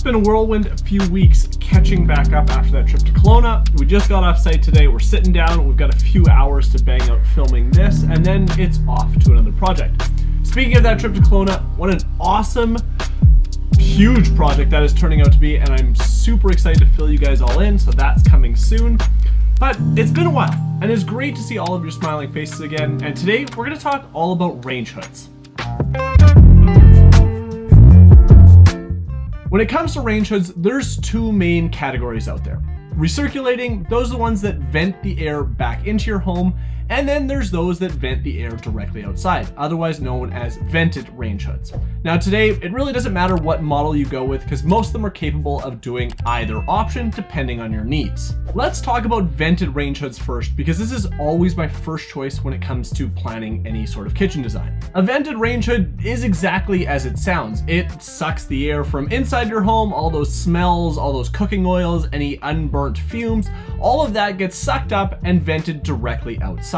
been a whirlwind few weeks catching back up after that trip to Kelowna. We just got off site today. We're sitting down. We've got a few hours to bang out filming this, and then it's off to another project. Speaking of that trip to Kelowna, what an awesome, huge project that is turning out to be, and I'm super excited to fill you guys all in, so that's coming soon. But it's been a while, and it's great to see all of your smiling faces again, and today we're going to talk all about range hoods. When it comes to range hoods, there's two main categories out there. Recirculating, those are the ones that vent the air back into your home, and then there's those that vent the air directly outside, otherwise known as vented range hoods. Now today, it really doesn't matter what model you go with because most of them are capable of doing either option depending on your needs. Let's talk about vented range hoods first because this is always my first choice when it comes to planning any sort of kitchen design. A vented range hood is exactly as it sounds. It sucks the air from inside your home, all those smells, all those cooking oils, any unburnt fumes, all of that gets sucked up and vented directly outside.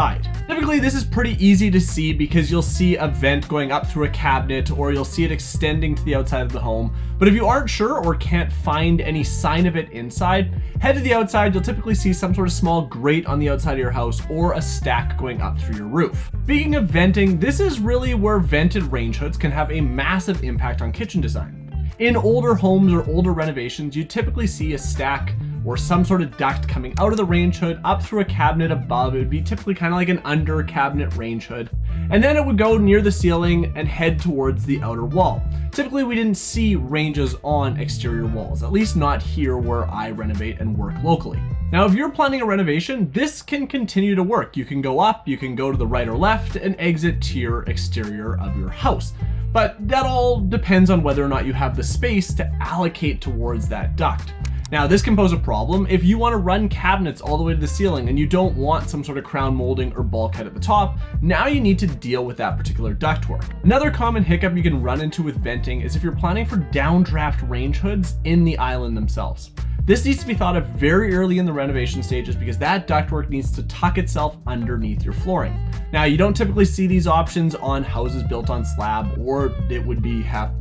Typically, this is pretty easy to see because you'll see a vent going up through a cabinet or you'll see it extending to the outside of the home. But if you aren't sure or can't find any sign of it inside, head to the outside. You'll typically see some sort of small grate on the outside of your house or a stack going up through your roof. Speaking of venting, this is really where vented range hoods can have a massive impact on kitchen design. In older homes or older renovations, you typically see a stack or some sort of duct coming out of the range hood up through a cabinet above. It would be typically kind of like an under cabinet range hood. And then it would go near the ceiling and head towards the outer wall. Typically, we didn't see ranges on exterior walls, at least not here where I renovate and work locally. Now, if you're planning a renovation, this can continue to work. You can go up, you can go to the right or left and exit to your exterior of your house. But that all depends on whether or not you have the space to allocate towards that duct. Now, this can pose a problem if you want to run cabinets all the way to the ceiling and you don't want some sort of crown molding or bulkhead at the top. Now you need to deal with that particular ductwork. Another common hiccup you can run into with venting is if you're planning for downdraft range hoods in the island themselves. This needs to be thought of very early in the renovation stages because that ductwork needs to tuck itself underneath your flooring. Now, you don't typically see these options on houses built on slab, or it would be half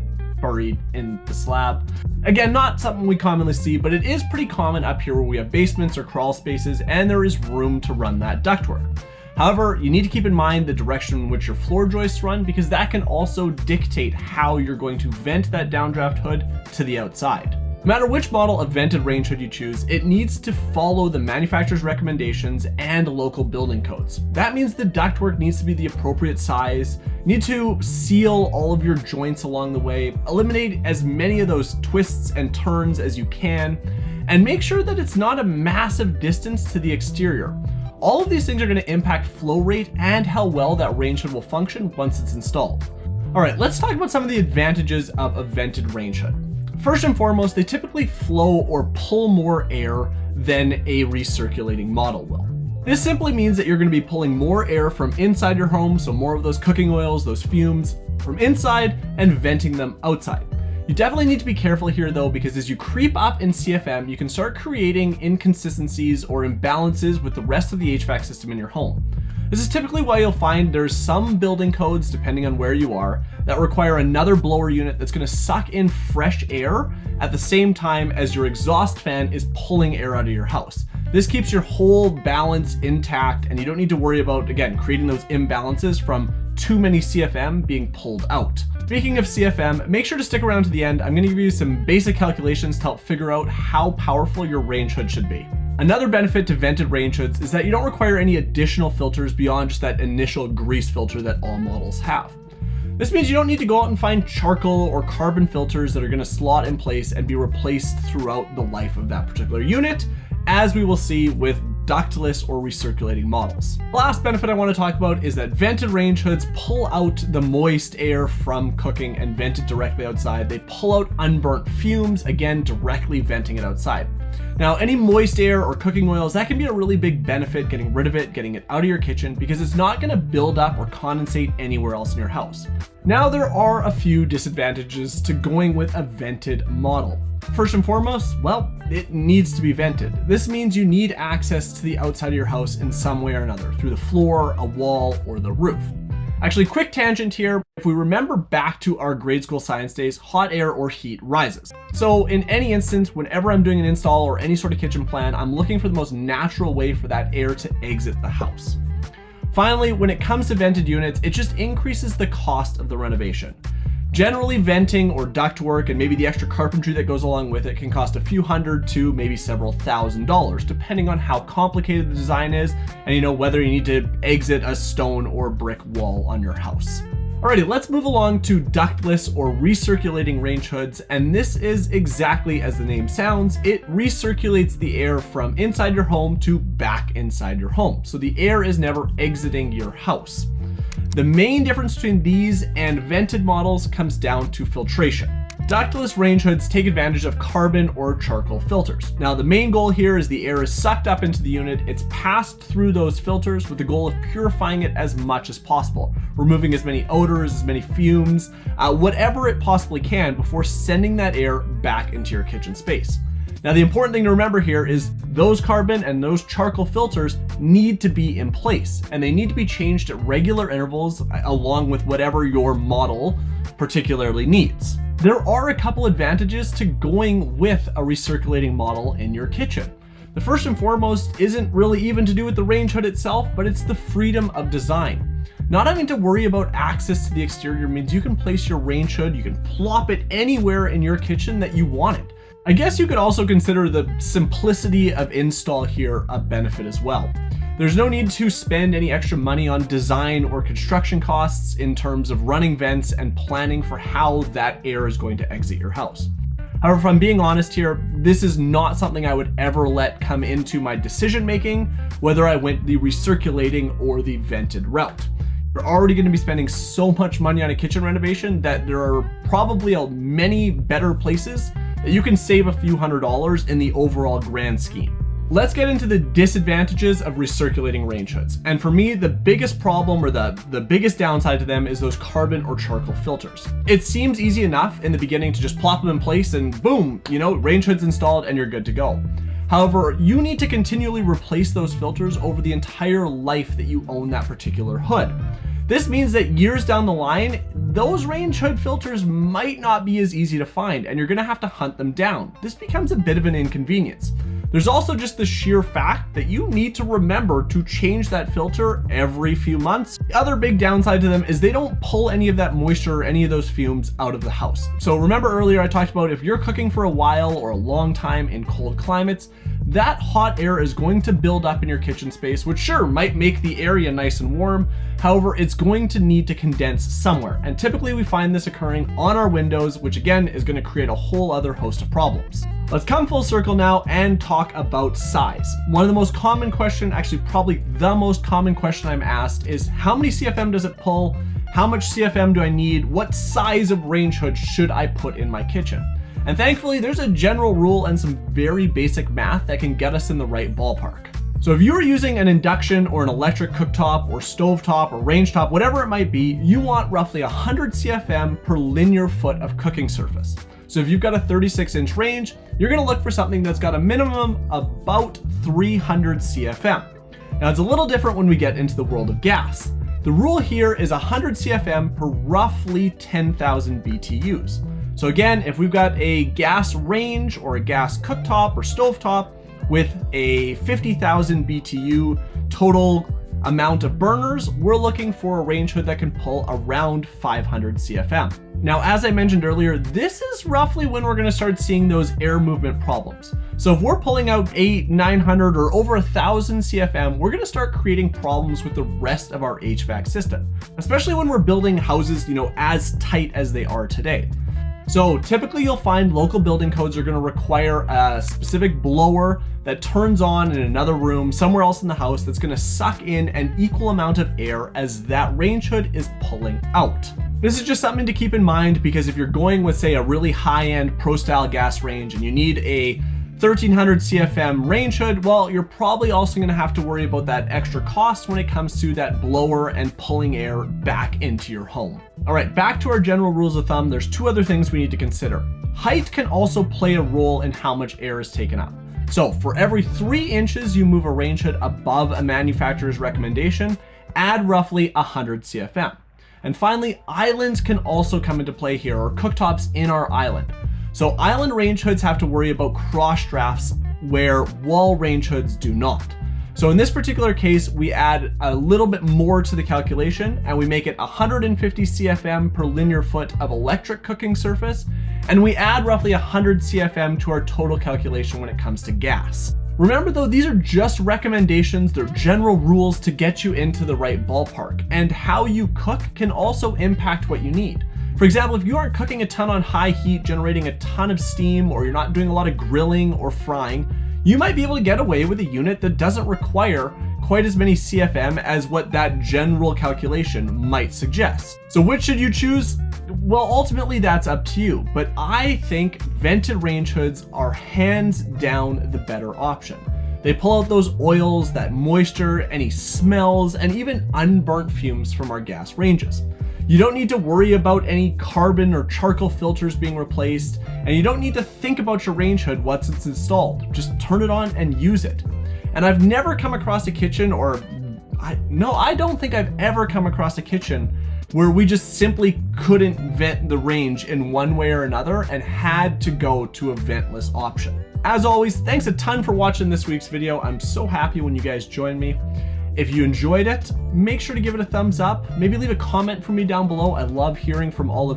buried in the slab. Again, not something we commonly see, but it is pretty common up here where we have basements or crawl spaces and there is room to run that ductwork. However, you need to keep in mind the direction in which your floor joists run because that can also dictate how you're going to vent that downdraft hood to the outside. No matter which model of vented range hood you choose, it needs to follow the manufacturer's recommendations and local building codes. That means the ductwork needs to be the appropriate size. You need to seal all of your joints along the way, eliminate as many of those twists and turns as you can, and make sure that it's not a massive distance to the exterior. All of these things are going to impact flow rate and how well that range hood will function once it's installed. All right, let's talk about some of the advantages of a vented range hood. First and foremost, they typically flow or pull more air than a recirculating model will. This simply means that you're going to be pulling more air from inside your home, so more of those cooking oils, those fumes from inside and venting them outside. You definitely need to be careful here though, because as you creep up in CFM, you can start creating inconsistencies or imbalances with the rest of the HVAC system in your home. This is typically why you'll find there's some building codes, depending on where you are, that require another blower unit that's going to suck in fresh air at the same time as your exhaust fan is pulling air out of your house. This keeps your whole balance intact and you don't need to worry about, again, creating those imbalances from too many CFM being pulled out. Speaking of CFM, make sure to stick around to the end. I'm going to give you some basic calculations to help figure out how powerful your range hood should be. Another benefit to vented range hoods is that you don't require any additional filters beyond just that initial grease filter that all models have. This means you don't need to go out and find charcoal or carbon filters that are going to slot in place and be replaced throughout the life of that particular unit, as we will see with ductless or recirculating models. The last benefit I want to talk about is that vented range hoods pull out the moist air from cooking and vent it directly outside. They pull out unburnt fumes, again, directly venting it outside. Now, any moist air or cooking oils, that can be a really big benefit, getting rid of it, getting it out of your kitchen, because it's not going to build up or condensate anywhere else in your house. Now, there are a few disadvantages to going with a vented model. First and foremost, well, it needs to be vented. This means you need access to the outside of your house in some way or another, through the floor, a wall, or the roof. Actually, quick tangent here. If we remember back to our grade school science days, hot air or heat rises. So in any instance, whenever I'm doing an install or any sort of kitchen plan, I'm looking for the most natural way for that air to exit the house. Finally, when it comes to vented units, it just increases the cost of the renovation. Generally, venting or ductwork and maybe the extra carpentry that goes along with it can cost a few hundred to maybe several $1,000s, depending on how complicated the design is and whether you need to exit a stone or brick wall on your house. Alrighty, let's move along to ductless or recirculating range hoods, and this is exactly as the name sounds. It recirculates the air from inside your home to back inside your home, so the air is never exiting your house. The main difference between these and vented models comes down to filtration. Ductless range hoods take advantage of carbon or charcoal filters. Now, the main goal here is the air is sucked up into the unit, it's passed through those filters with the goal of purifying it as much as possible, removing as many odors, as many fumes, whatever it possibly can before sending that air back into your kitchen space. Now, the important thing to remember here is those carbon and those charcoal filters need to be in place, and they need to be changed at regular intervals along with whatever your model particularly needs. There are a couple advantages to going with a recirculating model in your kitchen. The first and foremost isn't really even to do with the range hood itself, but it's the freedom of design. Not having to worry about access to the exterior means you can place your range hood, you can plop it anywhere in your kitchen that you want it. I guess you could also consider the simplicity of install here a benefit as well. There's no need to spend any extra money on design or construction costs in terms of running vents and planning for how that air is going to exit your house. However, if I'm being honest here, this is not something I would ever let come into my decision making, whether I went the recirculating or the vented route. You're already going to be spending so much money on a kitchen renovation that there are probably many better places that you can save a few $100s in the overall grand scheme. Let's get into the disadvantages of recirculating range hoods. And for me, the biggest problem or the biggest downside to them is those carbon or charcoal filters. It seems easy enough in the beginning to just plop them in place and boom, range hood's installed and you're good to go. However, you need to continually replace those filters over the entire life that you own that particular hood. This means that years down the line, those range hood filters might not be as easy to find and you're gonna have to hunt them down. This becomes a bit of an inconvenience. There's also just the sheer fact that you need to remember to change that filter every few months. The other big downside to them is they don't pull any of that moisture or any of those fumes out of the house. So remember earlier I talked about if you're cooking for a while or a long time in cold climates, that hot air is going to build up in your kitchen space, which sure might make the area nice and warm. However, it's going to need to condense somewhere. And typically we find this occurring on our windows, which again is going to create a whole other host of problems. Let's come full circle now and talk about size. One of the most common questions, actually probably the most common question I'm asked is how many CFM does it pull? How much CFM do I need? What size of range hood should I put in my kitchen? And thankfully, there's a general rule and some very basic math that can get us in the right ballpark. So if you are using an induction or an electric cooktop or stovetop or range top, whatever it might be, you want roughly 100 CFM per linear foot of cooking surface. So if you've got a 36-inch range, you're gonna look for something that's got a minimum about 300 CFM. Now it's a little different when we get into the world of gas. The rule here is 100 CFM per roughly 10,000 BTUs. So again, if we've got a gas range or a gas cooktop or stovetop with a 50,000 BTU total amount of burners, we're looking for a range hood that can pull around 500 CFM. Now, as I mentioned earlier, this is roughly when we're gonna start seeing those air movement problems. So if we're pulling out 800, 900 or over 1,000 CFM, we're gonna start creating problems with the rest of our HVAC system, especially when we're building houses, as tight as they are today. So typically you'll find local building codes are going to require a specific blower that turns on in another room somewhere else in the house that's going to suck in an equal amount of air as that range hood is pulling out. This is just something to keep in mind because if you're going with, say, a really high-end pro-style gas range and you need a 1300 CFM range hood, well, you're probably also going to have to worry about that extra cost when it comes to that blower and pulling air back into your home. All right, back to our general rules of thumb, there's two other things we need to consider. Height can also play a role in how much air is taken up. So for every 3 inches you move a range hood above a manufacturer's recommendation, add roughly 100 CFM. And finally, islands can also come into play here, or cooktops in our island. So island range hoods have to worry about cross drafts where wall range hoods do not. So in this particular case, we add a little bit more to the calculation and we make it 150 CFM per linear foot of electric cooking surface, and we add roughly 100 CFM to our total calculation when it comes to gas. Remember though, these are just recommendations, they're general rules to get you into the right ballpark, and how you cook can also impact what you need. For example, if you aren't cooking a ton on high heat, generating a ton of steam, or you're not doing a lot of grilling or frying, you might be able to get away with a unit that doesn't require quite as many CFM as what that general calculation might suggest. So which should you choose? Well, ultimately that's up to you, but I think vented range hoods are hands down the better option. They pull out those oils, that moisture, any smells, and even unburnt fumes from our gas ranges. You don't need to worry about any carbon or charcoal filters being replaced, and you don't need to think about your range hood once it's installed. Just turn it on and use it. And I've never come across a kitchen, I don't think I've ever come across a kitchen where we just simply couldn't vent the range in one way or another and had to go to a ventless option. As always, thanks a ton for watching this week's video. I'm so happy when you guys join me. If you enjoyed it, make sure to give it a thumbs up. Maybe leave a comment for me down below. I love hearing from all of you.